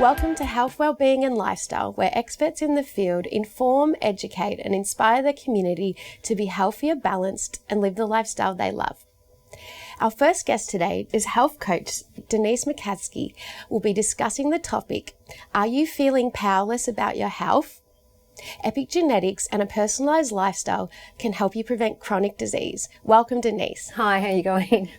Welcome to Health, Wellbeing and Lifestyle, where experts in the field inform, educate and inspire the community to be healthier, balanced and live the lifestyle they love. Our first guest today is health coach Denise Mokadsi. We'll be discussing the topic, are you feeling powerless about your health? Epigenetics and a personalised lifestyle can help you prevent chronic disease. Welcome, Denise. Hi, how are you going?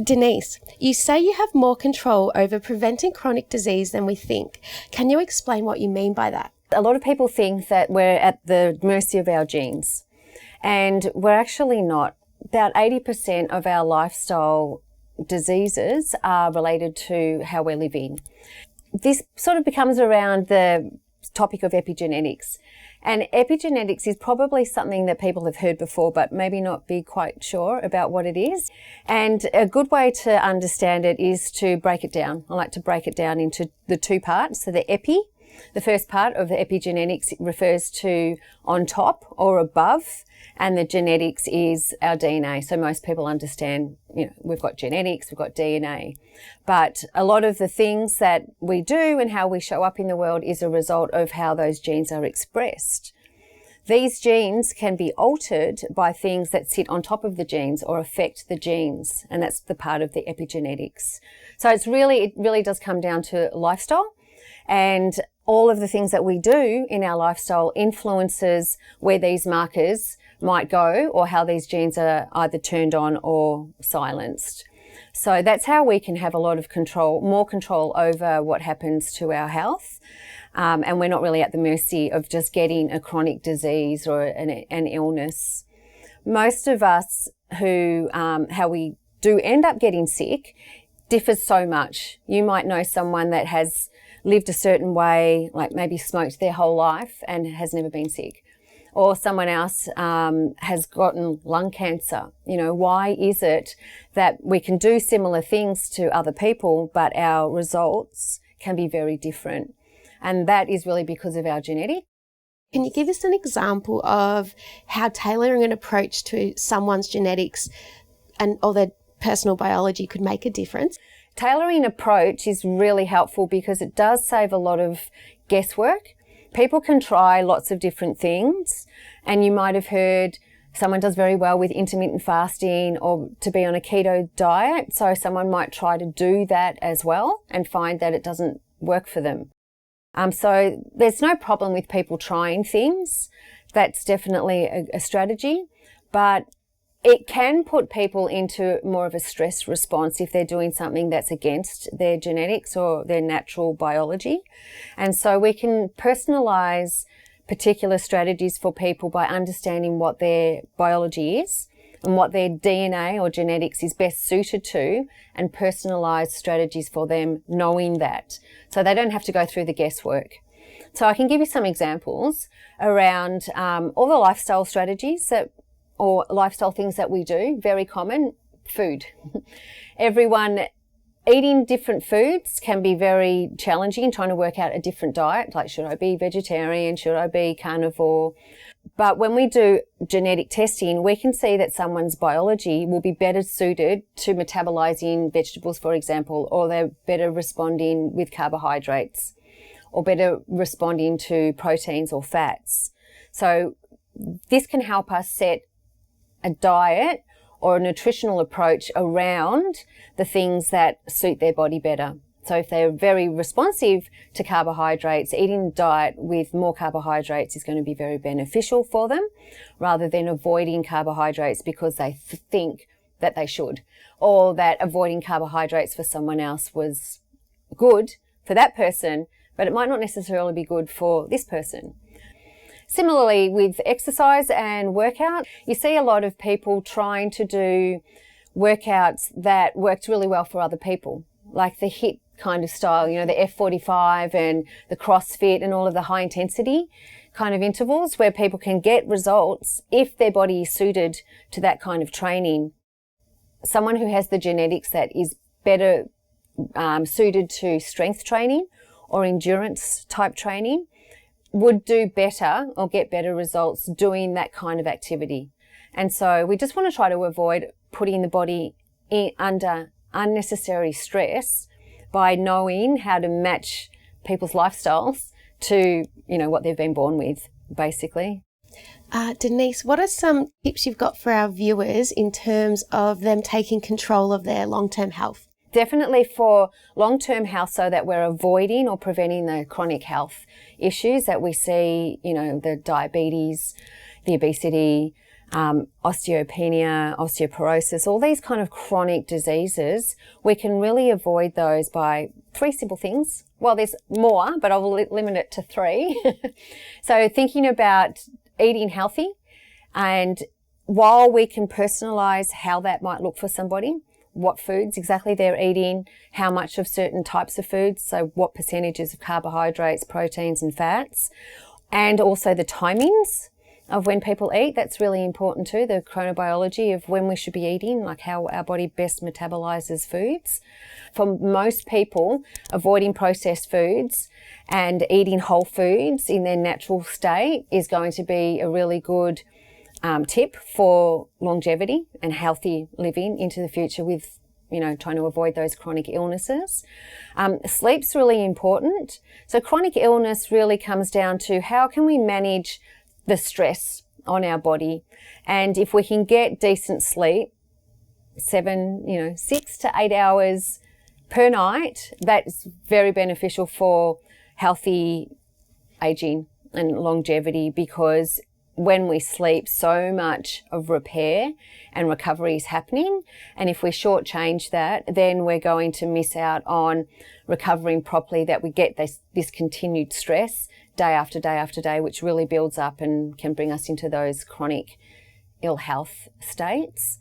Denise, you say you have more control over preventing chronic disease than we think. Can you explain what you mean by that? A lot of people think that we're at the mercy of our genes, and we're actually not. About 80% of our lifestyle diseases are related to how we're living. This sort of becomes around the topic of epigenetics. And epigenetics is probably something that people have heard before, but maybe not be quite sure about what it is. And a good way to understand it is to break it down. I like to break it down into the two parts. So the epi, the first part of the epigenetics refers to on top or above, and the genetics is our DNA. So most people understand, we've got genetics, we've got DNA. But a lot of the things that we do and how we show up in the world is a result of how those genes are expressed. These genes can be altered by things that sit on top of the genes or affect the genes, and that's the part of the epigenetics. So it really does come down to lifestyle, and all of the things that we do in our lifestyle influences where these markers might go or how these genes are either turned on or silenced. So that's how we can have a lot of control, more control over what happens to our health. And we're not really at the mercy of just getting a chronic disease or an illness. Most of us who, how we do end up getting sick differs so much. You might know someone that has lived a certain way, like maybe smoked their whole life and has never been sick. Or someone else has gotten lung cancer. Why is it that we can do similar things to other people, but our results can be very different? And that is really because of our genetics. Can you give us an example of how tailoring an approach to someone's genetics or their personal biology could make a difference? Tailoring approach is really helpful because it does save a lot of guesswork. People can try lots of different things, and you might have heard someone does very well with intermittent fasting or to be on a keto diet. So someone might try to do that as well and find that it doesn't work for them. So there's no problem with people trying things. That's definitely a strategy, but it can put people into more of a stress response if they're doing something that's against their genetics or their natural biology. And so we can personalise particular strategies for people by understanding what their biology is and what their DNA or genetics is best suited to, and personalised strategies for them knowing that. So they don't have to go through the guesswork. So I can give you some examples around all the lifestyle strategies or lifestyle things that we do. Very common, food. Everyone eating different foods can be very challenging, trying to work out a different diet, like should I be vegetarian, should I be carnivore? But when we do genetic testing, we can see that someone's biology will be better suited to metabolizing vegetables, for example, or they're better responding with carbohydrates, or better responding to proteins or fats. So this can help us set a diet or a nutritional approach around the things that suit their body better. So if they're very responsive to carbohydrates, eating a diet with more carbohydrates is going to be very beneficial for them, rather than avoiding carbohydrates because they think that they should, or that avoiding carbohydrates for someone else was good for that person, but it might not necessarily be good for this person. Similarly, with exercise and workout, you see a lot of people trying to do workouts that worked really well for other people, like the HIIT kind of style, the F45 and the CrossFit and all of the high intensity kind of intervals where people can get results if their body is suited to that kind of training. Someone who has the genetics that is better suited to strength training or endurance type training would do better or get better results doing that kind of activity. And so we just want to try to avoid putting the body under unnecessary stress by knowing how to match people's lifestyles to, what they've been born with, basically. Denise, what are some tips you've got for our viewers in terms of them taking control of their long-term health? Definitely for long-term health, so that we're avoiding or preventing the chronic health issues that we see, the diabetes, the obesity, osteopenia, osteoporosis, all these kind of chronic diseases. We can really avoid those by 3 simple things. Well, there's more, but I will limit it to 3. So thinking about eating healthy, and while we can personalise how that might look for somebody, what foods exactly they're eating, how much of certain types of foods, so what percentages of carbohydrates, proteins and fats, and also the timings of when people eat. That's really important too, the chronobiology of when we should be eating, like how our body best metabolises foods. For most people, avoiding processed foods and eating whole foods in their natural state is going to be a really good tip for longevity and healthy living into the future with, trying to avoid those chronic illnesses. Sleep's really important. So chronic illness really comes down to how can we manage the stress on our body. And if we can get decent sleep, 6 to 8 hours per night, that's very beneficial for healthy aging and longevity, because when we sleep, so much of repair and recovery is happening. And if we shortchange that, then we're going to miss out on recovering properly, that we get this continued stress day after day after day, which really builds up and can bring us into those chronic ill health states.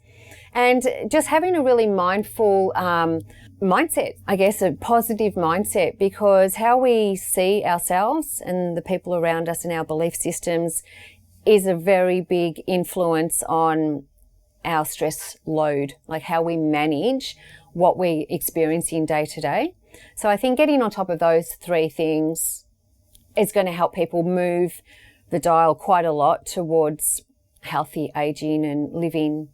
And just having a really mindful mindset, I guess, a positive mindset, because how we see ourselves and the people around us and our belief systems is a very big influence on our stress load, like how we manage what we're experiencing day to day. So I think getting on top of those 3 things is going to help people move the dial quite a lot towards healthy aging and living,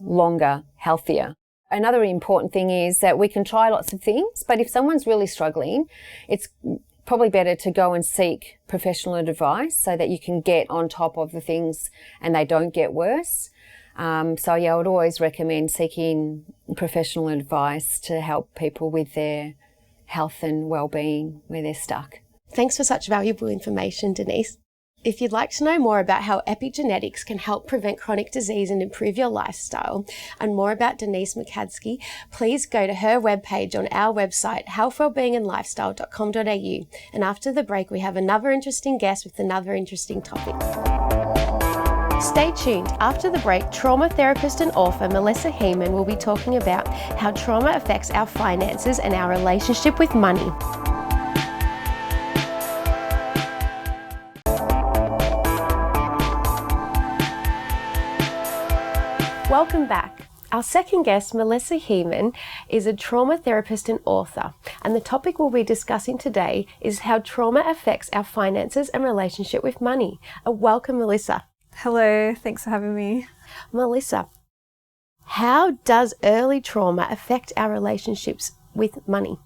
longer, healthier. Another important thing is that we can try lots of things, but if someone's really struggling, it's probably better to go and seek professional advice so that you can get on top of the things and they don't get worse. I would always recommend seeking professional advice to help people with their health and well-being where they're stuck. Thanks for such valuable information, Denise. If you'd like to know more about how epigenetics can help prevent chronic disease and improve your lifestyle, and more about Denise Mokadsi, please go to her webpage on our website, healthwellbeingandlifestyle.com.au. And after the break, we have another interesting guest with another interesting topic. Stay tuned. After the break, trauma therapist and author Melissa Hiemann will be talking about how trauma affects our finances and our relationship with money. Welcome back. Our second guest, Melissa Hiemann, is a trauma therapist and author, and the topic we'll be discussing today is how trauma affects our finances and relationship with money. Welcome, Melissa. Hello, thanks for having me. Melissa, how does early trauma affect our relationships with money?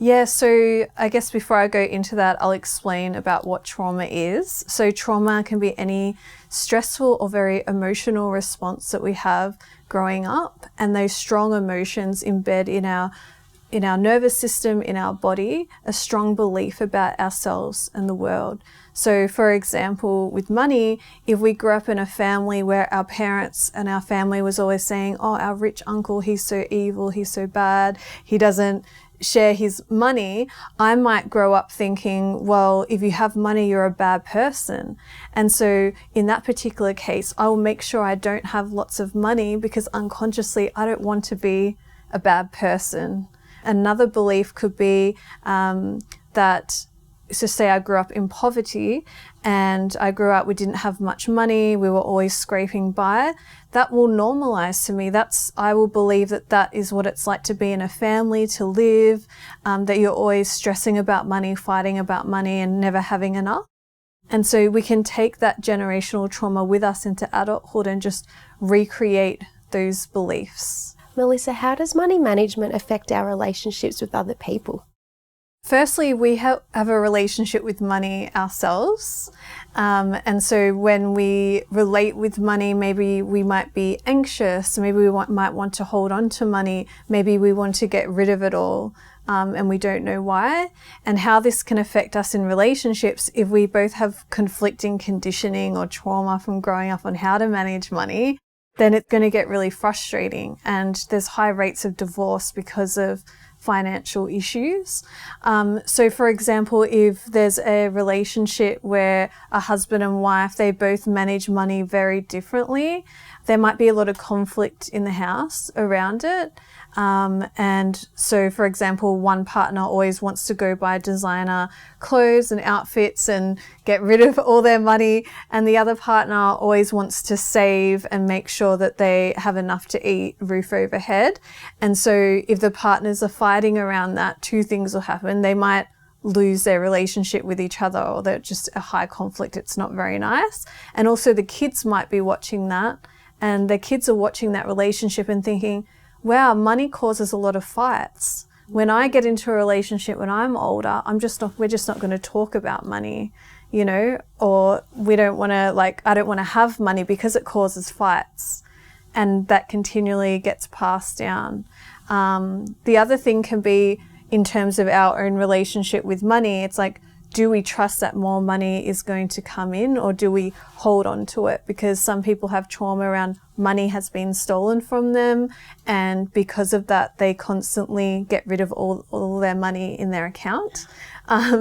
Yeah, so I guess before I go into that, I'll explain about what trauma is. So trauma can be any stressful or very emotional response that we have growing up, and those strong emotions embed in our nervous system, in our body, a strong belief about ourselves and the world. So for example, with money, if we grew up in a family where our parents and our family was always saying, oh, our rich uncle, he's so evil, he's so bad, he doesn't share his money, I might grow up thinking, well, if you have money, you're a bad person. And so in that particular case, I will make sure I don't have lots of money because unconsciously I don't want to be a bad person. Another belief could be that, so say I grew up in poverty and I grew up, we didn't have much money, we were always scraping by. That will normalize to me. I will believe that is what it's like to be in a family, to live, that you're always stressing about money, fighting about money and never having enough. And so we can take that generational trauma with us into adulthood and just recreate those beliefs. Melissa, how does money management affect our relationships with other people? Firstly, we have a relationship with money ourselves. And so when we relate with money, maybe we might be anxious, maybe we might want to hold on to money, maybe we want to get rid of it all, and we don't know why. And how this can affect us in relationships if we both have conflicting conditioning or trauma from growing up on how to manage money, then it's going to get really frustrating. And there's high rates of divorce because of financial issues. So for example, if there's a relationship where a husband and wife, they both manage money very differently, there might be a lot of conflict in the house around it. And so for example, one partner always wants to go buy designer clothes and outfits and get rid of all their money, and the other partner always wants to save and make sure that they have enough to eat, roof overhead. And so if the partners are fighting around that, two things will happen. They might lose their relationship with each other, or they're just a high conflict. It's not very nice. And also the kids might be watching that, and the kids are watching that relationship and thinking, wow, money causes a lot of fights. When I get into a relationship when I'm older, we're just not going to talk about money, you know, or we don't want to, I don't want to have money because it causes fights. And that continually gets passed down. The other thing can be in terms of our own relationship with money. It's like, do we trust that more money is going to come in, or do we hold on to it? Because some people have trauma around money has been stolen from them, and because of that, they constantly get rid of all their money in their account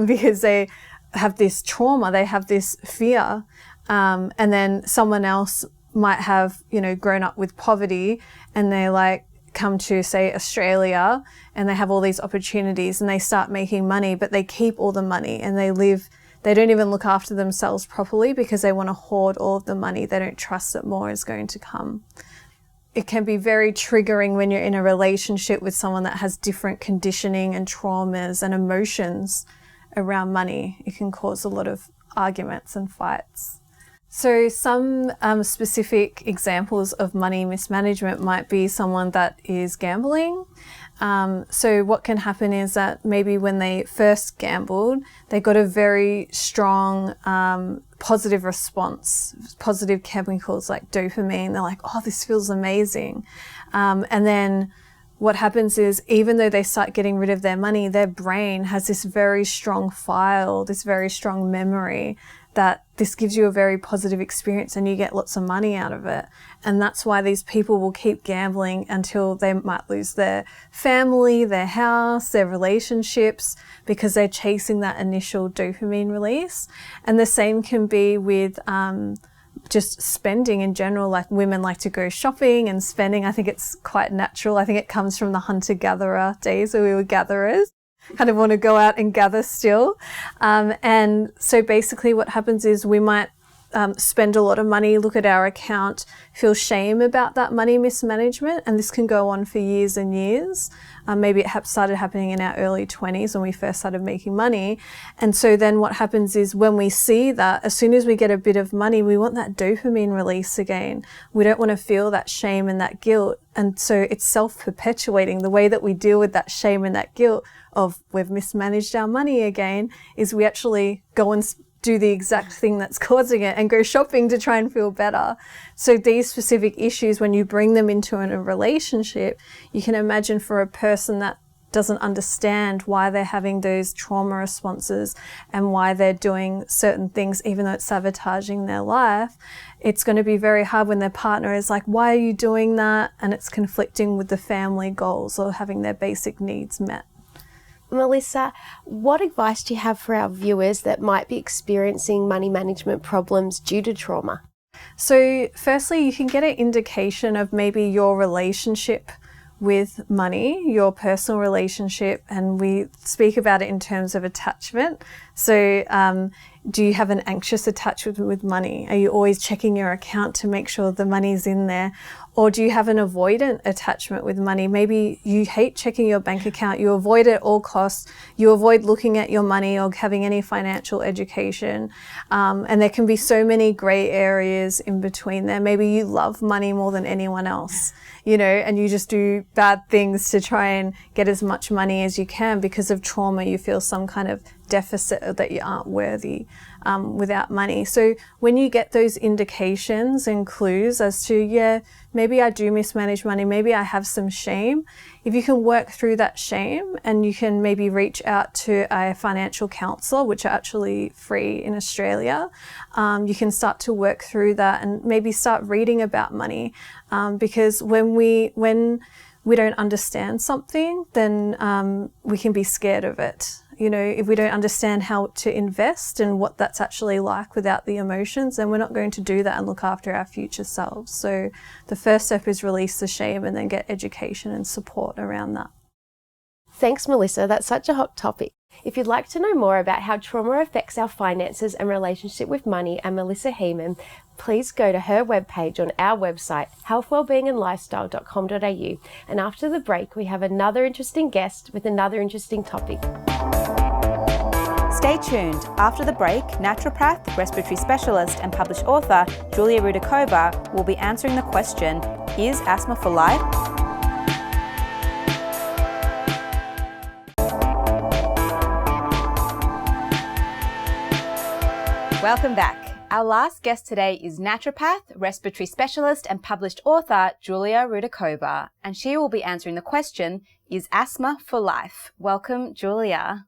because they have this trauma, they have this fear. And then someone else might have, grown up with poverty, and they come to, say, Australia, and they have all these opportunities and they start making money, but they keep all the money and they don't even look after themselves properly because they want to hoard all of the money. They don't trust that more is going to come. It can be very triggering when you're in a relationship with someone that has different conditioning and traumas and emotions around money. It can cause a lot of arguments and fights. So some specific examples of money mismanagement might be someone that is gambling. So what can happen is that maybe when they first gambled, they got a very strong positive response, positive chemicals like dopamine. They're like, oh, this feels amazing. And then what happens is, even though they start getting rid of their money, their brain has this very strong file, this very strong memory, that this gives you a very positive experience and you get lots of money out of it. And that's why these people will keep gambling until they might lose their family, their house, their relationships, because they're chasing that initial dopamine release. And the same can be with just spending in general. Like, women like to go shopping and spending. I think it's quite natural. I think it comes from the hunter-gatherer days where we were gatherers. Kind of want to go out and gather still. And so basically what happens is we might spend a lot of money, look at our account, feel shame about that money mismanagement, and this can go on for years and years. Maybe it started happening in our early 20s when we first started making money. And so then what happens is, when we see that, as soon as we get a bit of money, we want that dopamine release again. We don't want to feel that shame and that guilt. And so it's self-perpetuating. The way that we deal with that shame and that guilt of we've mismanaged our money again is we actually go and do the exact thing that's causing it and go shopping to try and feel better. So these specific issues, when you bring them into a relationship, you can imagine for a person that doesn't understand why they're having those trauma responses and why they're doing certain things, even though it's sabotaging their life, it's going to be very hard when their partner is like, why are you doing that? And it's conflicting with the family goals or having their basic needs met. Melissa, what advice do you have for our viewers that might be experiencing money management problems due to trauma? So firstly, you can get an indication of maybe your relationship with money, your personal relationship, and we speak about it in terms of attachment. So do you have an anxious attachment with money? Are you always checking your account to make sure the money's in there? Or do you have an avoidant attachment with money? Maybe you hate checking your bank account, you avoid it at all costs, you avoid looking at your money or having any financial education. And there can be so many grey areas in between there. Maybe you love money more than anyone else, you know, and you just do bad things to try and get as much money as you can. Because of trauma, you feel some kind of deficit, that you aren't worthy without money. So when you get those indications and clues as to, yeah, maybe I do mismanage money, maybe I have some shame, if you can work through that shame and you can maybe reach out to a financial counsellor, which are actually free in Australia, you can start to work through that and maybe start reading about money, because when we don't understand something, then we can be scared of it. You know, if we don't understand how to invest and what that's actually like without the emotions, then we're not going to do that and look after our future selves. So the first step is release the shame and then get education and support around that. Thanks, Melissa. That's such a hot topic. If you'd like to know more about how trauma affects our finances and relationship with money and Melissa Hiemann, please go to her webpage on our website, healthwellbeingandlifestyle.com.au. And after the break, we have another interesting guest with another interesting topic. Stay tuned. After the break, naturopath, respiratory specialist and published author Julia Rudakova will be answering the question, is asthma for life? Welcome back. Our last guest today is naturopath, respiratory specialist and published author Julia Rudakova, and she will be answering the question, is asthma for life? Welcome, Julia.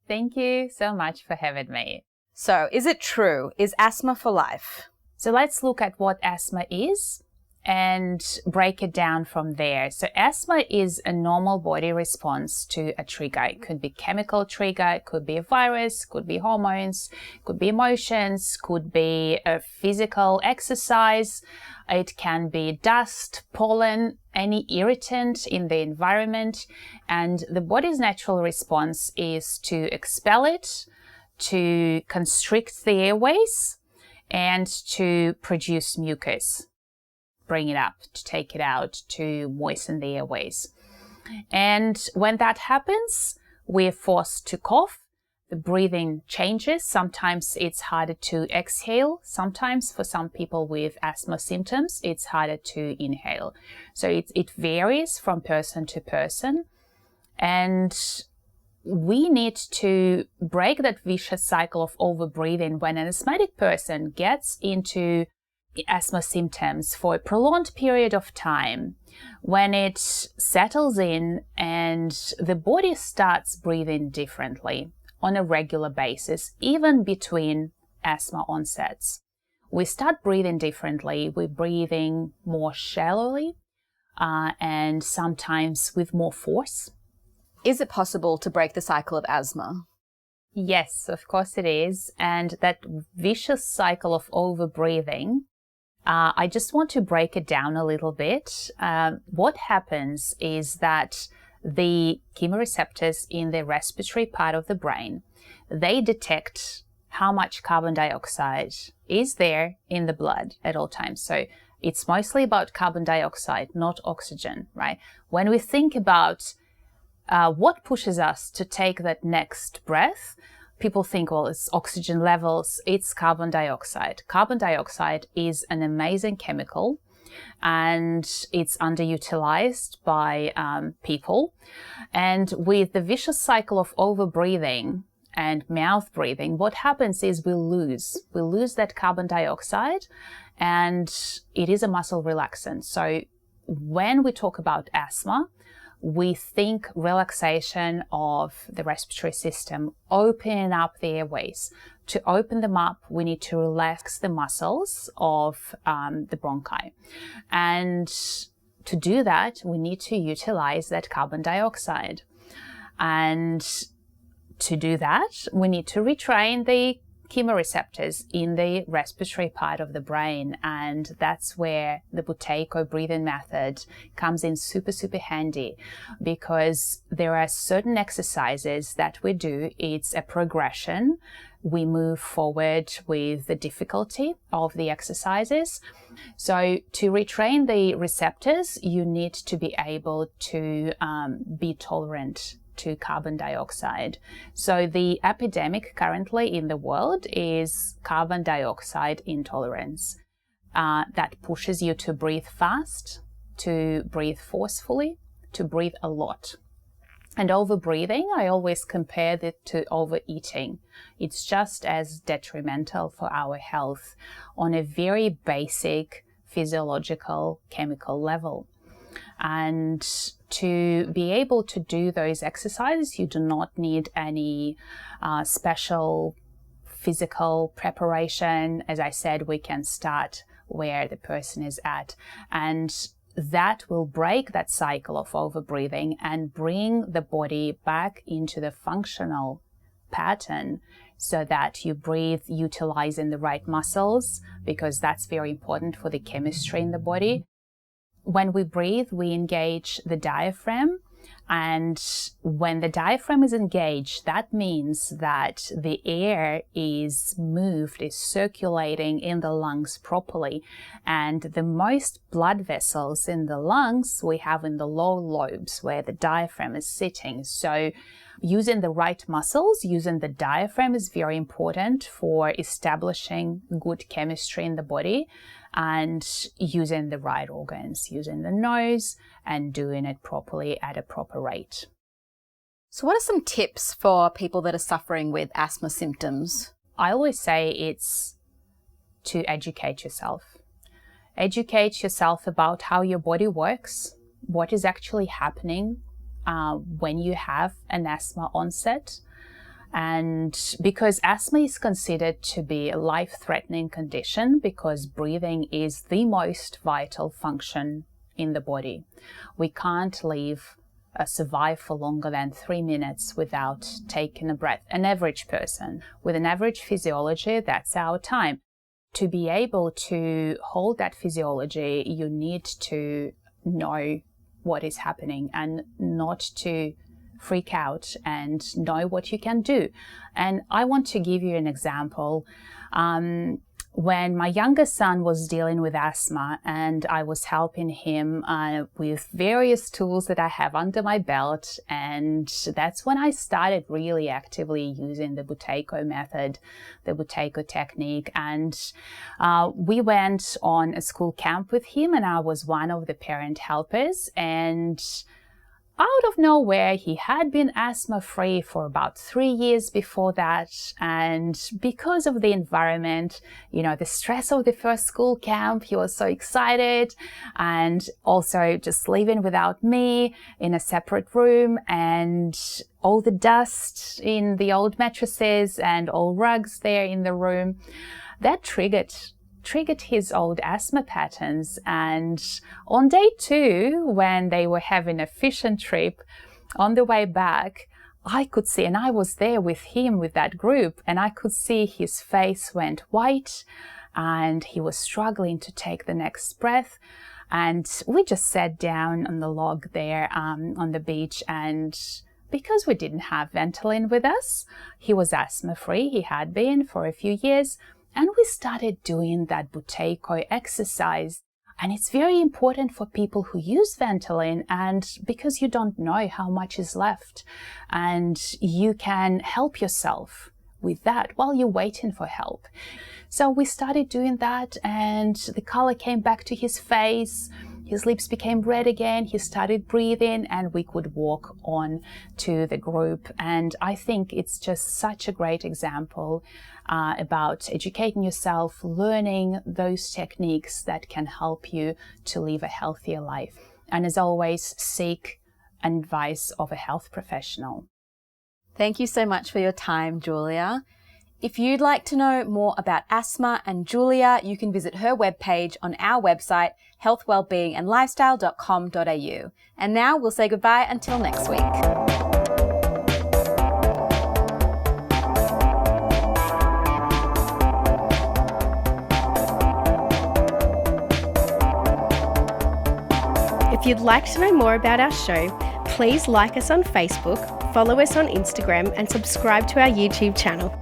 Thank you so much for having me. So, is it true? Is asthma for life? So let's look at what asthma is and break it down from there. So asthma is a normal body response to a trigger. It could be chemical trigger, it could be a virus, could be hormones, could be emotions, could be a physical exercise. It can be dust, pollen, any irritant in the environment. And the body's natural response is to expel it, to constrict the airways, and to produce mucus. Bring it up, to take it out, to moisten the airways. And when that happens, we're forced to cough. The breathing changes. Sometimes it's harder to exhale. Sometimes for some people with asthma symptoms, it's harder to inhale. So it varies from person to person. And we need to break that vicious cycle of overbreathing when an asthmatic person gets into asthma symptoms for a prolonged period of time, when it settles in and the body starts breathing differently on a regular basis, even between asthma onsets. We start breathing differently. We're breathing more shallowly and sometimes with more force. Is it possible to break the cycle of asthma? Yes, of course it is. And that vicious cycle of overbreathing, I just want to break it down a little bit. What happens is that the chemoreceptors in the respiratory part of the brain, they detect how much carbon dioxide is there in the blood at all times. So it's mostly about carbon dioxide, not oxygen, right? When we think about what pushes us to take that next breath, people think, well, it's oxygen levels, it's carbon dioxide. Carbon dioxide is an amazing chemical and it's underutilized by people. And with the vicious cycle of overbreathing and mouth breathing, what happens is we lose that carbon dioxide, and it is a muscle relaxant. So when we talk about asthma, we think relaxation of the respiratory system, opening up the airways. To open them up, we need to relax the muscles of the bronchi. And to do that, we need to utilize that carbon dioxide. And to do that, we need to retrain the chemoreceptors in the respiratory part of the brain, and that's where the Buteyko breathing method comes in super, super handy, because there are certain exercises that we do. It's a progression. We move forward with the difficulty of the exercises. So to retrain the receptors, you need to be able to be tolerant to carbon dioxide. So the epidemic currently in the world is carbon dioxide intolerance. That pushes you to breathe fast, to breathe forcefully, to breathe a lot. And overbreathing, I always compare it to overeating. It's just as detrimental for our health on a very basic physiological chemical level. And to be able to do those exercises, you do not need any special physical preparation. As I said, we can start where the person is at, and that will break that cycle of overbreathing and bring the body back into the functional pattern, so that you breathe utilizing the right muscles, because that's very important for the chemistry in the body. When we breathe, we engage the diaphragm, and when the diaphragm is engaged, that means that the air is moved, is circulating in the lungs properly. And the most blood vessels in the lungs we have in the lower lobes where the diaphragm is sitting. So using the right muscles, using the diaphragm is very important for establishing good chemistry in the body, and using the right organs, using the nose and doing it properly at a proper rate. So what are some tips for people that are suffering with asthma symptoms? I always say it's to educate yourself. Educate yourself about how your body works, what is actually happening when you have an asthma onset. And because asthma is considered to be a life-threatening condition, because breathing is the most vital function in the body. We can't survive for longer than 3 minutes without taking a breath. An average person with an average physiology, that's our time. To be able to hold that physiology, you need to know what is happening and not to freak out, and know what you can do. And I want to give you an example. When my youngest son was dealing with asthma, and I was helping him with various tools that I have under my belt, and that's when I started really actively using the Buteyko method, the Buteyko technique. And we went on a school camp with him, and I was one of the parent helpers. And out of nowhere, he had been asthma-free for about 3 years before that. And because of the environment, the stress of the first school camp, he was so excited. And also just living without me in a separate room, and all the dust in the old mattresses and all rugs there in the room, that triggered his old asthma patterns. And on day 2, when they were having a fishing trip, on the way back, I could see, and I was there with him with that group, and I could see his face went white and he was struggling to take the next breath. And we just sat down on the log there on the beach, and because we didn't have Ventolin with us, he was asthma free, he had been for a few years. And we started doing that Buteyko exercise. And it's very important for people who use Ventolin, and because you don't know how much is left, and you can help yourself with that while you're waiting for help. So we started doing that, and the color came back to his face. His lips became red again, he started breathing, and we could walk on to the group. And I think it's just such a great example about educating yourself, learning those techniques that can help you to live a healthier life. And as always, seek advice of a health professional. Thank you so much for your time, Julia. If you'd like to know more about asthma and Julia, you can visit her webpage on our website, healthwellbeingandlifestyle.com.au. And now we'll say goodbye until next week. If you'd like to know more about our show, please like us on Facebook, follow us on Instagram, and subscribe to our YouTube channel.